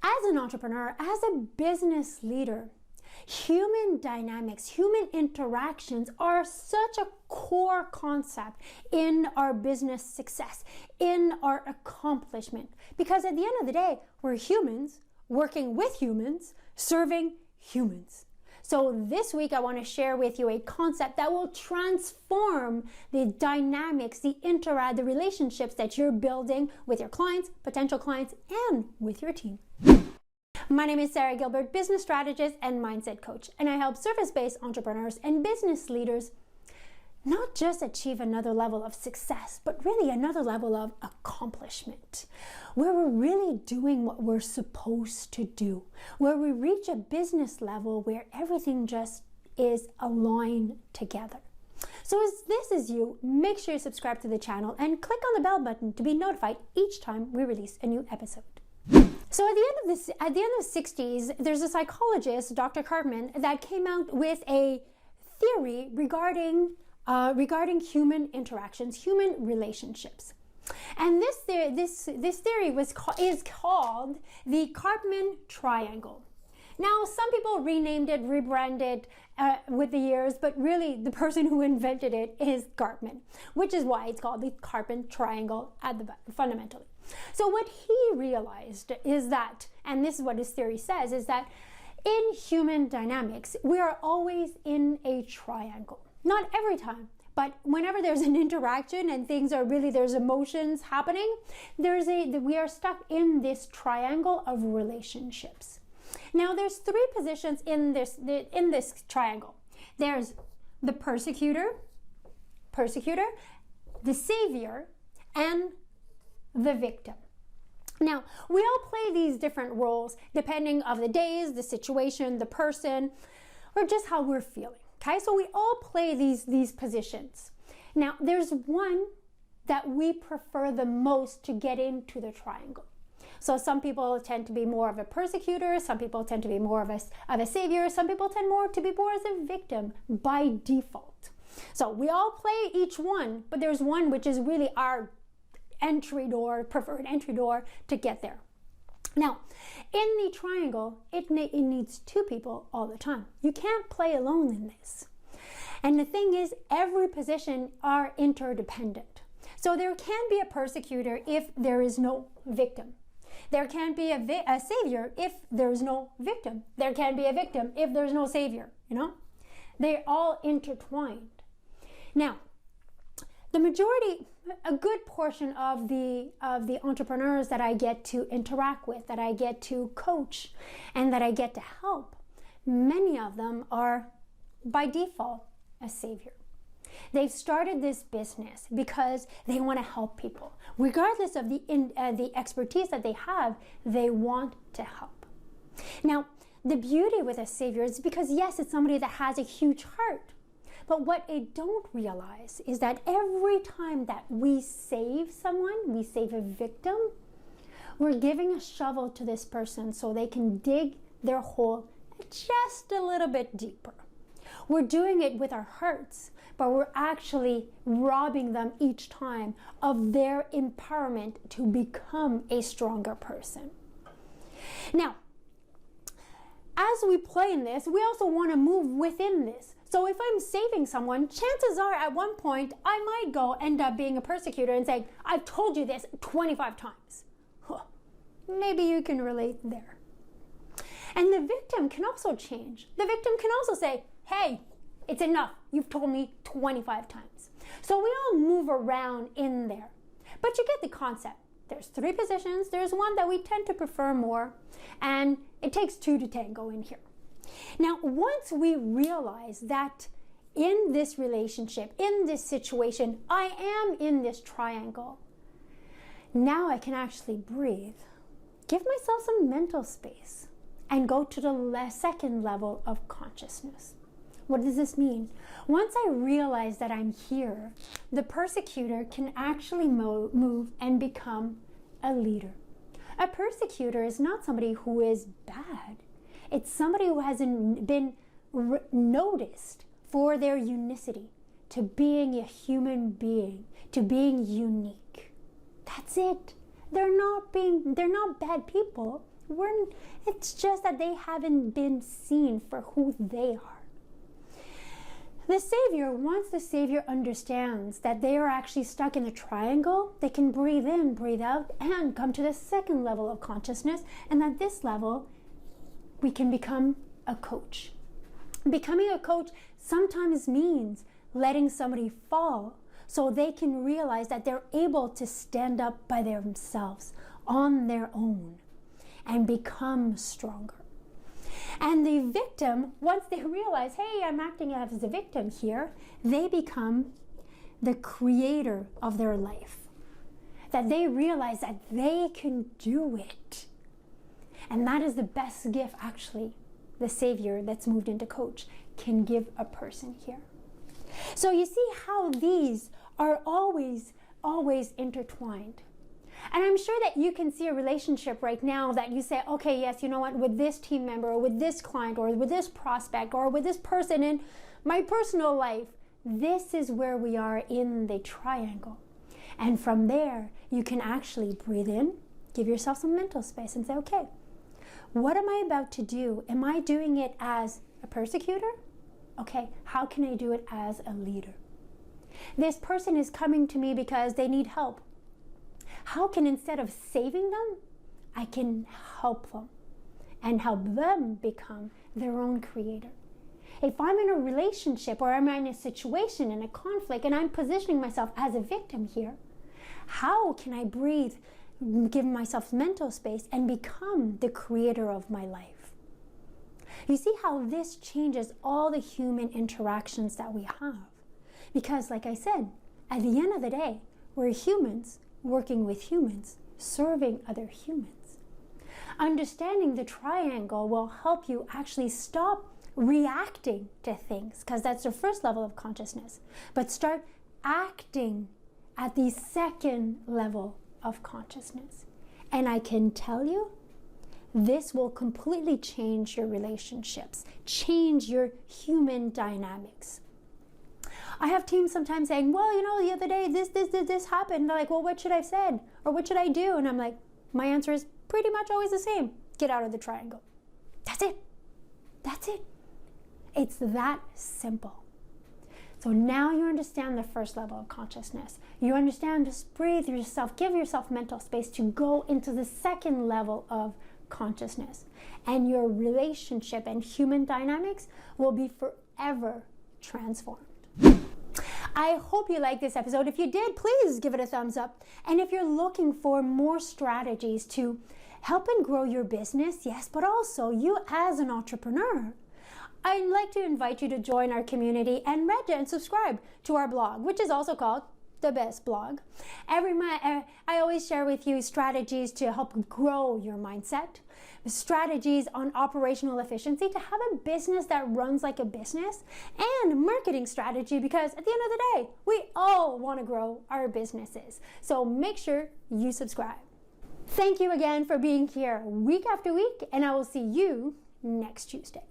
As an entrepreneur, as a business leader, human dynamics, human interactions are such a core concept in our business success, in our accomplishment. Because at the end of the day, we're humans working with humans, serving humans. So this week, I want to share with you a concept that will transform the dynamics, the relationships that you're building with your clients, potential clients, and with your team. My name is Sara Gilbert, business strategist and mindset coach, and I help service-based entrepreneurs and business leaders not just achieve another level of success, but really another level of accomplishment, where we're really doing what we're supposed to do, where we reach a business level where everything just is aligned together. So as this is you, make sure you subscribe to the channel and click on the bell button to be notified each time we release a new episode. So at the end of the 60s, there's a psychologist, Dr. Karpman, that came out with a theory regarding human interactions, human relationships. And this theory is called the Karpman triangle. Now, some people renamed it, rebranded with the years, but really the person who invented it is Karpman, which is why it's called the Karpman triangle fundamentally. So what he realized is that, and this is what his theory says, is that in human dynamics, we are always in a triangle. Not every time, but whenever there's an interaction and things are really, there's emotions happening, we are stuck in this triangle of relationships. Now, there's three positions in this triangle. There's the persecutor, the savior, and the victim. Now, we all play these different roles depending on the days, the situation, the person, or just how we're feeling. Okay, so we all play these positions. Now, there's one that we prefer the most to get into the triangle. So some people tend to be more of a persecutor, some people tend to be more of a savior, some people tend to be more as a victim by default. So we all play each one, but there's one which is really our preferred entry door to get there. Now, in the triangle, it needs two people all the time. You can't play alone in this. And the thing is, every position are interdependent. So there can be a persecutor if there is no victim. There can be a savior if there is no victim. There can be a victim if there's no savior, They're all intertwined. Now, a good portion of the entrepreneurs that I get to interact with, that I get to coach, and that I get to help, many of them are by default a savior. They've started this business because they want to help people. Regardless of the expertise that they have, they want to help. Now, the beauty with a savior is because, yes, it's somebody that has a huge heart. But what I don't realize is that every time that we save someone, we save a victim, we're giving a shovel to this person so they can dig their hole just a little bit deeper. We're doing it with our hearts, but we're actually robbing them each time of their empowerment to become a stronger person. Now, as we play in this, we also want to move within this. So if I'm saving someone, chances are at one point I might end up being a persecutor and saying, I've told you this 25 times. Huh. Maybe you can relate there. And the victim can also change. The victim can also say, hey, it's enough. You've told me 25 times. So we all move around in there. But you get the concept. There's three positions. There's one that we tend to prefer more. And it takes two to tango in here. Now, once we realize that in this relationship, in this situation, I am in this triangle, now I can actually breathe, give myself some mental space, and go to the second level of consciousness. What does this mean? Once I realize that I'm here, the persecutor can actually move and become a leader. A persecutor is not somebody who is bad. It's somebody who hasn't been noticed for their unicity, to being a human being, to being unique. That's it. They're not bad people. It's just that they haven't been seen for who they are. The Savior, once the Savior understands that they are actually stuck in a triangle, they can breathe in, breathe out, and come to the second level of consciousness. And at this level, we can become a coach. Becoming a coach sometimes means letting somebody fall so they can realize that they're able to stand up by themselves on their own and become stronger. And the victim, once they realize, hey, I'm acting as a victim here, they become the creator of their life. That they realize that they can do it. And that is the best gift, actually, the Savior that's moved into coach can give a person here. So you see how these are always intertwined. And I'm sure that you can see a relationship right now that you say, okay, yes, you know what, with this team member or with this client or with this prospect or with this person in my personal life, this is where we are in the triangle. And from there, you can actually breathe in, give yourself some mental space and say, okay, what am I about to do? Am I doing it as a persecutor? Okay, how can I do it as a leader? This person is coming to me because they need help. How can, instead of saving them, I can help them and help them become their own creator? If I'm in a relationship or I'm in a situation, in a conflict, and I'm positioning myself as a victim here, how can I breathe, give myself mental space, and become the creator of my life? You see how this changes all the human interactions that we have. Because, like I said, at the end of the day, we're humans working with humans, serving other humans. Understanding the triangle will help you actually stop reacting to things, because that's the first level of consciousness, but start acting at the second level of consciousness. And I can tell you, this will completely change your relationships, change your human dynamics. I have teams sometimes saying, well, you know, the other day, this happened. They're like, well, what should I have said? Or what should I do? And I'm like, my answer is pretty much always the same. Get out of the triangle. That's it. That's it. It's that simple. So now you understand the first level of consciousness. You understand, just breathe yourself, give yourself mental space to go into the second level of consciousness. And your relationship and human dynamics will be forever transformed. I hope you liked this episode. If you did, please give it a thumbs up. And if you're looking for more strategies to help and grow your business, yes, but also you as an entrepreneur, I'd like to invite you to join our community and subscribe to our blog, which is also called The Best Blog. Every month, I always share with you strategies to help grow your mindset, strategies on operational efficiency to have a business that runs like a business, and marketing strategy, because at the end of the day, we all want to grow our businesses. So make sure you subscribe. Thank you again for being here week after week, and I will see you next Tuesday.